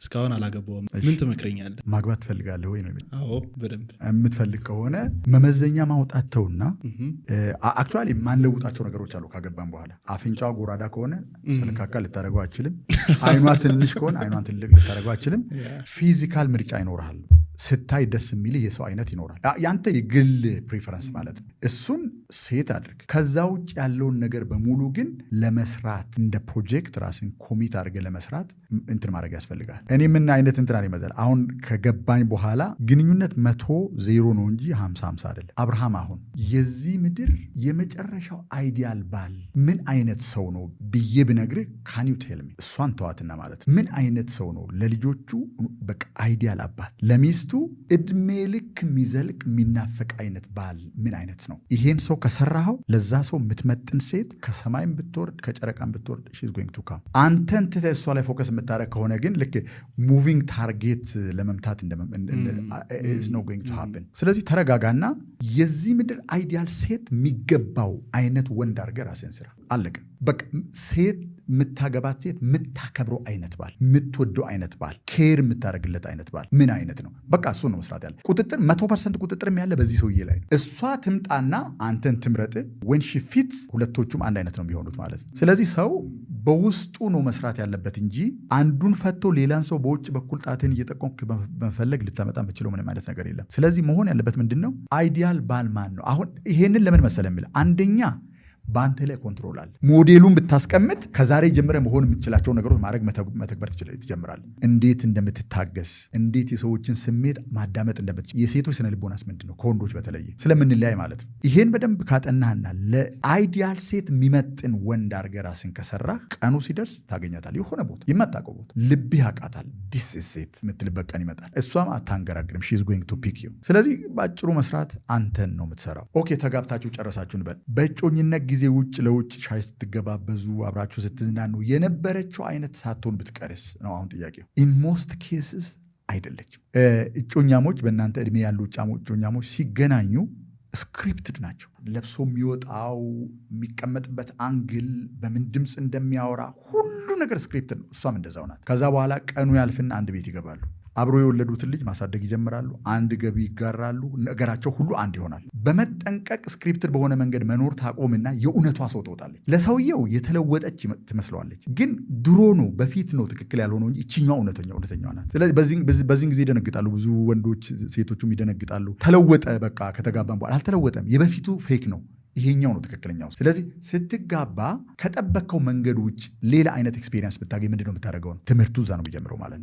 እስካሁን አላገባውም ምን ትመክረኛለህ? ማግባት ትፈልጋለህ ወይ ነው? አዎ በደንብ የምትፈልግ ከሆነ መመዘኛ ማውጣትተውና አክቹአሊ ማንለውጣቸው ነገሮች አሉ። ካገባን በኋላ አፍንጫው ጎራዳ ከሆነ ሰልካካ ልታደርገው አችልም። አይኗ ትንሽ ከሆነ አይኗን ትልቅ ልታደርገው አችልም። ፊዚካል ምርጫ ይኖርሃል። ስታይ ደስ የሚልህ የሰው አይነት ይኖራል። ያንተ የግል ፕሪፈረንስ ማለት ነው። እሱን ሴት አድርግ። ከዛ ውጭ ያለውን ነገር በሙሉ ግን ለመስራት እንደ ፕሮጀክት ራስን ኮሚት አድርገህ ለመስራት እንትን ማድረግ ያስፈልጋል። እኔ ምን አይነት እንትን ይመዛል አሁን ከገባኝ በኋላ ግንኙነት 100-0 ነው እንጂ 50-50 አይደለም። አብርሃም አሁን የዚህ ምድር የመጨረሻው አይዲያል ባል ምን አይነት ሰው ነው ብዬ ብነግርህ ካን ዩ ቴል ሚ? እሷን ተዋትና ማለት ምን አይነት ሰው ነው ለልጆቹ በቃ አይዲያል አባት፣ ለሚስቱ እድሜ ልክ የሚዘልቅ የሚናፈቅ አይነት ባል ምን አይነት ነው? ይሄን ሰው ከሰራኸው ለዛ ሰው የምትመጥን ሴት ከሰማይም ብትወርድ ከጨረቃም ብትወርድ she's going to come። አንተን ትተህ እሷ ላይ ፎከስ የምታደርግ ከሆነ ግን ልክ ሙቪንግ ታርጌት ለመምታት is not going to happen። ስለዚህ ተረጋጋና የዚህ ምድር አይዲያል ሴት የሚገባው አይነት ወንድ አድርገህ ራስህን ስራ። አለቀ በቃ። ሴት የምታገባት ሴት የምታከብረው አይነት ባል፣ የምትወደው አይነት ባል፣ ኬር የምታደርግለት አይነት ባል ምን አይነት ነው? በቃ እሱ ነው መስራት ያለ። ቁጥጥር 100% ቁጥጥርም ያለ በዚህ ሰውዬ ላይ ነው። እሷ ትምጣና አንተን ትምረጥ። when she fits ሁለቶቹም አንድ አይነት ነው የሚሆኑት ማለት ነው። ስለዚህ ሰው በውስጡ ነው መስራት ያለበት እንጂ አንዱን ፈቶ ሌላን ሰው በውጭ በኩል ጣትን እየጠቆምክ በመፈለግ ልታመጣ የምችለው ምንም አይነት ነገር የለም። ስለዚህ መሆን ያለበት ምንድን ነው? አይዲያል ባል ማን ነው? አሁን ይሄንን ለምን መሰለ የሚል አንደኛ በአንተ ላይ ኮንትሮል አለ። ሞዴሉን ብታስቀምጥ ከዛሬ ጀምረ መሆን የምትችላቸው ነገሮች ማድረግ መተግበር ትጀምራለህ። እንዴት እንደምትታገስ፣ እንዴት የሰዎችን ስሜት ማዳመጥ እንደምትችል፣ የሴቶች ስነ ልቦናስ ምንድን ነው ከወንዶች በተለየ ስለምንለያይ ማለት ነው። ይሄን በደንብ ካጠናህና ለአይዲያል ሴት የሚመጥን ወንድ አድርገህ ራስን ከሰራህ ቀኑ ሲደርስ ታገኛታለህ። የሆነ ቦታ የማታውቀው ቦታ ልብህ ያውቃታል። ዲስ ሴት የምትልበት ቀን ይመጣል። እሷም አታንገራግርም። ሺዝ ጎይንግ ቱ ፒክ ዩ። ስለዚህ በአጭሩ መስራት አንተን ነው የምትሰራው። ኦኬ ተጋብታችሁ ጨረሳችሁ እንበል። በእጮኝነት ጊዜ ውጭ ለውጭ ሻይ ስትገባበዙ አብራችሁ ስትዝናኑ የነበረችው አይነት ሳትሆን ብትቀርስ ነው አሁን ጥያቄው። ኢን ሞስት ኬስስ አይደለችም። እጮኛሞች በእናንተ እድሜ ያሉ እጮኛሞች ሲገናኙ ስክሪፕትድ ናቸው። ለብሶ የሚወጣው የሚቀመጥበት አንግል፣ በምን ድምፅ እንደሚያወራ ሁሉ ነገር ስክሪፕትድ ነው። እሷም እንደዛው ናት። ከዛ በኋላ ቀኑ ያልፍና አንድ ቤት ይገባሉ። አብሮ የወለዱትን ልጅ ማሳደግ ይጀምራሉ። አንድ ገቢ ይጋራሉ። ነገራቸው ሁሉ አንድ ይሆናል። በመጠንቀቅ ስክሪፕትድ በሆነ መንገድ መኖር ታቆምና የእውነቷ ሰው ትወጣለች። ለሰውየው የተለወጠች ትመስለዋለች፣ ግን ድሮ ነው በፊት ነው ትክክል ያልሆነው እንጂ ይችኛዋ እውነተኛዋ ናት። ስለዚህ በዚህን ጊዜ ይደነግጣሉ ብዙ ወንዶች፣ ሴቶቹም ይደነግጣሉ። ተለወጠ በቃ ከተጋባን በኋላ አልተለወጠም። የበፊቱ ፌክ ነው፣ ይሄኛው ነው ትክክለኛው። ስለዚህ ስትጋባ ከጠበቅከው መንገድ ውጭ ሌላ አይነት ኤክስፔሪየንስ ብታገኝ ምንድነው የምታደርገው? ትምህርቱ እዛ ነው የሚጀምረው ማለት ነው።